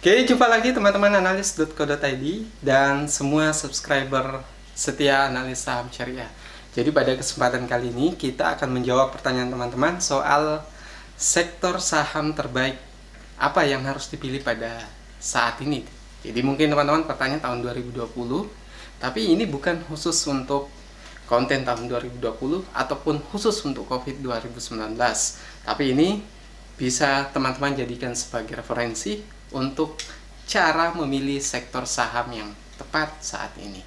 Oke, jumpa lagi teman-teman analis.co.id dan semua subscriber setia analis saham syariah. Jadi pada kesempatan kali ini kita akan menjawab pertanyaan teman-teman soal sektor saham terbaik apa yang harus dipilih pada saat ini. Jadi mungkin teman-teman pertanyaan tahun 2020, tapi ini bukan khusus untuk konten tahun 2020 ataupun khusus untuk COVID 2019. Tapi ini bisa teman-teman jadikan sebagai referensi untuk cara memilih sektor saham yang tepat saat ini.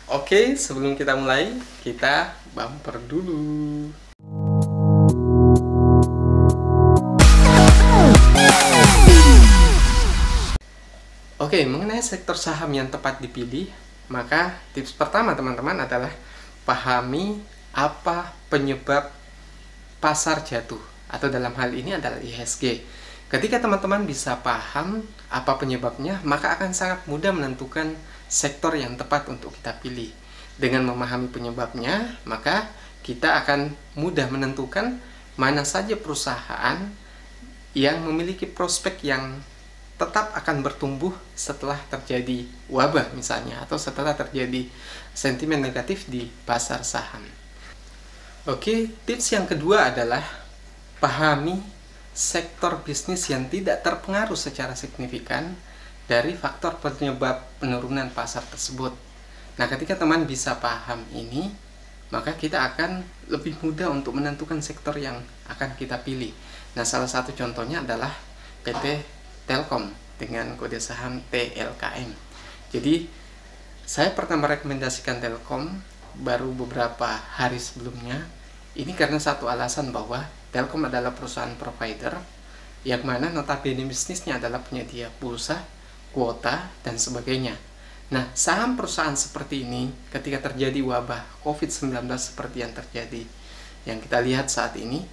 Oke, sebelum kita mulai, kita bumper dulu. Oke, mengenai sektor saham yang tepat dipilih, maka tips pertama teman-teman adalah pahami apa penyebab pasar jatuh, atau dalam hal ini adalah IHSG. Ketika teman-teman bisa paham apa penyebabnya, maka akan sangat mudah menentukan sektor yang tepat untuk kita pilih. Dengan memahami penyebabnya, maka kita akan mudah menentukan mana saja perusahaan yang memiliki prospek yang tetap akan bertumbuh setelah terjadi wabah misalnya, atau setelah terjadi sentimen negatif di pasar saham. Oke, tips yang kedua adalah pahami sektor bisnis yang tidak terpengaruh secara signifikan dari faktor penyebab penurunan pasar tersebut. Nah, ketika teman bisa paham ini, maka kita akan lebih mudah untuk menentukan sektor yang akan kita pilih. Nah, salah satu contohnya adalah PT Telkom dengan kode saham TLKM. Jadi, saya pernah merekomendasikan Telkom baru beberapa hari sebelumnya. Ini karena satu alasan bahwa Telkom adalah perusahaan provider yang mana notabene bisnisnya adalah penyedia pulsa, kuota, dan sebagainya. Nah, saham perusahaan seperti ini ketika terjadi wabah COVID-19 seperti yang terjadi, yang kita lihat saat ini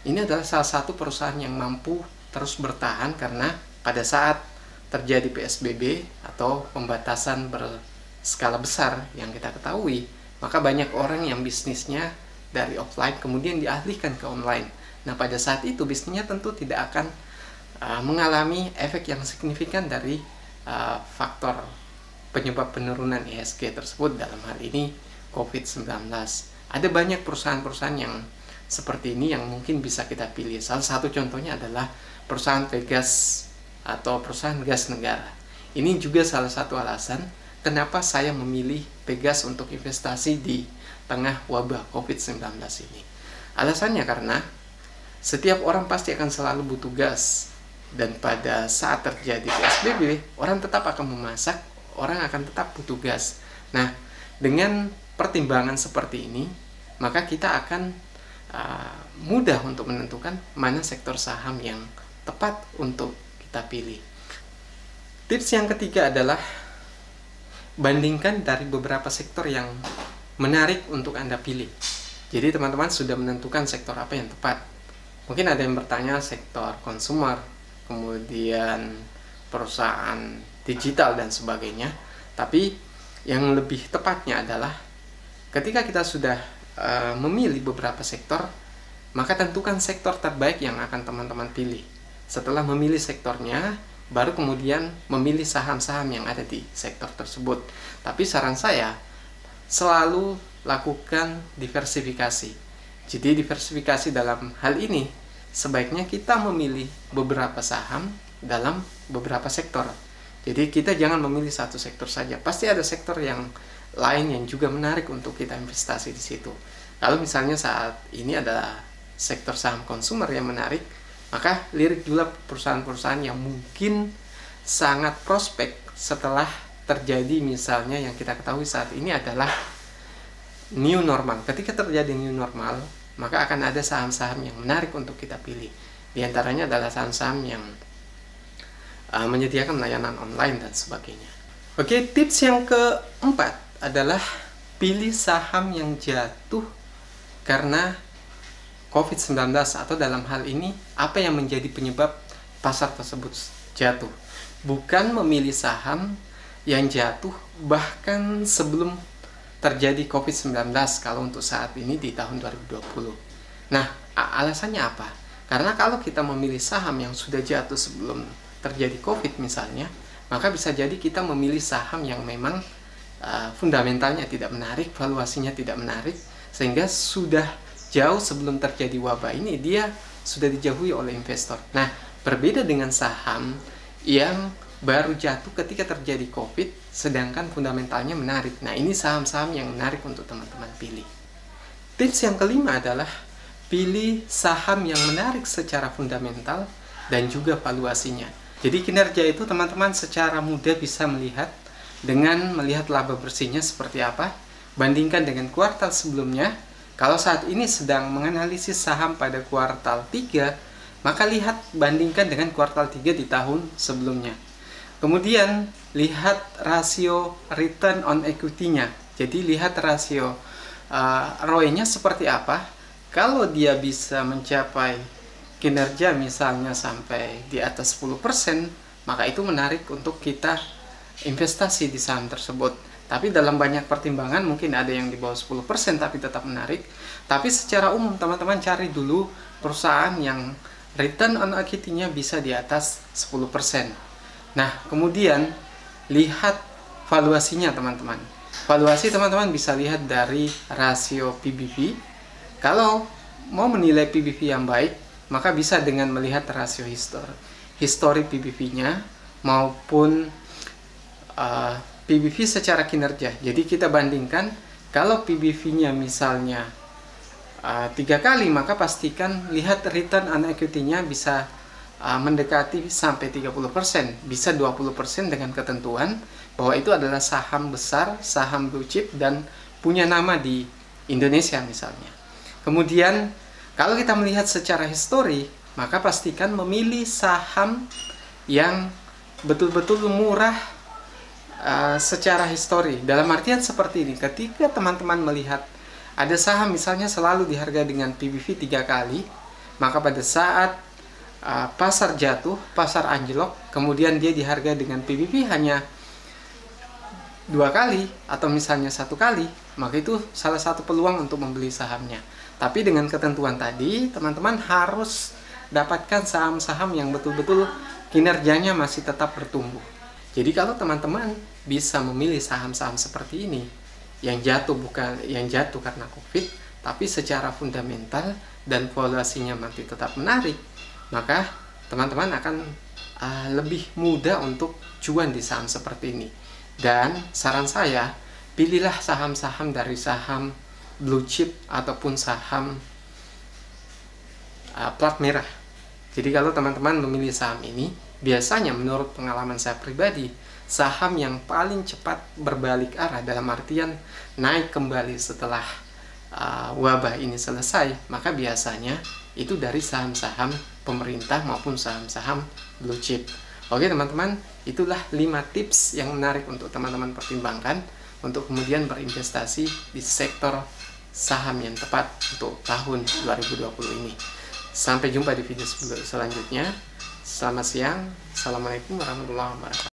adalah salah satu perusahaan yang mampu terus bertahan karena pada saat terjadi PSBB atau pembatasan berskala besar yang kita ketahui, maka banyak orang yang bisnisnya dari offline kemudian dialihkan ke online. Nah, pada saat itu bisnisnya tentu tidak akan mengalami efek yang signifikan dari faktor penyebab penurunan IHSG tersebut, dalam hal ini COVID-19. Ada banyak perusahaan-perusahaan yang seperti ini yang mungkin bisa kita pilih. Salah satu contohnya adalah perusahaan Pegas atau perusahaan gas negara. Ini juga salah satu alasan kenapa saya memilih Pegas untuk investasi di tengah wabah COVID-19 ini. Alasannya karena setiap orang pasti akan selalu butuh gas, dan pada saat terjadi PSBB, orang tetap akan memasak, orang akan tetap butuh gas. Nah, dengan pertimbangan seperti ini, maka kita akan mudah untuk menentukan mana sektor saham yang tepat untuk kita pilih. Tips yang ketiga adalah bandingkan dari beberapa sektor yang menarik untuk Anda pilih. Jadi teman-teman sudah menentukan sektor apa yang tepat. Mungkin ada yang bertanya sektor konsumer, kemudian perusahaan digital dan sebagainya. Tapi yang lebih tepatnya adalah ketika kita sudah memilih beberapa sektor, maka tentukan sektor terbaik yang akan teman-teman pilih. Setelah memilih sektornya, baru kemudian memilih saham-saham yang ada di sektor tersebut. Tapi saran saya, selalu lakukan diversifikasi. Jadi diversifikasi dalam hal ini, sebaiknya kita memilih beberapa saham dalam beberapa sektor. Jadi kita jangan memilih satu sektor saja. Pasti ada sektor yang lain yang juga menarik untuk kita investasi di situ. Kalau misalnya saat ini adalah sektor saham konsumer yang menarik, maka lirik juga perusahaan-perusahaan yang mungkin sangat prospek setelah terjadi, misalnya yang kita ketahui saat ini adalah new normal. Ketika terjadi new normal, maka akan ada saham-saham yang menarik untuk kita pilih. Di antaranya adalah saham-saham yang menyediakan layanan online dan sebagainya. Oke, tips yang keempat adalah pilih saham yang jatuh karena COVID-19, atau dalam hal ini apa yang menjadi penyebab pasar tersebut jatuh. Bukan memilih saham yang jatuh bahkan sebelum terjadi COVID-19 kalau untuk saat ini di tahun 2020. Nah, alasannya apa? Karena kalau kita memilih saham yang sudah jatuh sebelum terjadi COVID misalnya, maka bisa jadi kita memilih saham yang memang fundamentalnya tidak menarik, valuasinya tidak menarik, sehingga sudah jauh sebelum terjadi wabah ini dia sudah dijauhi oleh investor. Nah, berbeda dengan saham yang baru jatuh ketika terjadi COVID, sedangkan fundamentalnya menarik. Nah, ini saham-saham yang menarik untuk teman-teman pilih. Tips yang kelima adalah pilih saham yang menarik secara fundamental dan juga valuasinya. Jadi kinerja itu teman-teman secara mudah bisa melihat dengan melihat laba bersihnya seperti apa, bandingkan dengan kuartal sebelumnya. Kalau saat ini sedang menganalisis saham pada kuartal 3, maka lihat bandingkan dengan kuartal 3 di tahun sebelumnya. Kemudian lihat rasio return on equity-nya. Jadi lihat rasio ROE-nya seperti apa. Kalau dia bisa mencapai kinerja misalnya sampai di atas 10%, maka itu menarik untuk kita investasi di saham tersebut. Tapi dalam banyak pertimbangan mungkin ada yang di bawah 10% tapi tetap menarik. Tapi secara umum teman-teman cari dulu perusahaan yang return on equity-nya bisa di atas 10%. Nah, kemudian lihat valuasinya teman-teman. Valuasi teman-teman bisa lihat dari rasio PBV. Kalau mau menilai PBV yang baik, maka bisa dengan melihat rasio histori PBV-nya maupun PBV secara kinerja. Jadi kita bandingkan, kalau PBV-nya misalnya 3 kali, maka pastikan lihat return on equity-nya bisa mendekati sampai 30%, bisa 20% dengan ketentuan bahwa itu adalah saham besar, saham blue chip dan punya nama di Indonesia misalnya. Kemudian kalau kita melihat secara histori, maka pastikan memilih saham yang betul-betul murah secara histori. Dalam artian seperti ini, ketika teman-teman melihat ada saham misalnya selalu dihargai dengan PBV 3 kali, maka pada saat pasar jatuh, pasar anjlok, kemudian dia dihargai dengan PBV hanya 2 kali atau misalnya 1 kali, maka itu salah satu peluang untuk membeli sahamnya. Tapi dengan ketentuan tadi, teman-teman harus dapatkan saham-saham yang betul-betul kinerjanya masih tetap bertumbuh. Jadi kalau teman-teman bisa memilih saham-saham seperti ini, yang jatuh bukan yang jatuh karena COVID, tapi secara fundamental dan valuasinya masih tetap menarik, maka teman-teman akan lebih mudah untuk cuan di saham seperti ini. Dan saran saya, pilihlah saham-saham dari saham blue chip ataupun saham plat merah. Jadi kalau teman-teman memilih saham ini, biasanya menurut pengalaman saya pribadi, saham yang paling cepat berbalik arah dalam artian naik kembali setelah wabah ini selesai, maka biasanya itu dari saham-saham pemerintah maupun saham-saham blue chip. Oke teman-teman, itulah 5 tips yang menarik untuk teman-teman pertimbangkan untuk kemudian berinvestasi di sektor saham yang tepat untuk tahun 2020 ini. Sampai jumpa di video selanjutnya. Selamat siang. Assalamualaikum warahmatullahi wabarakatuh.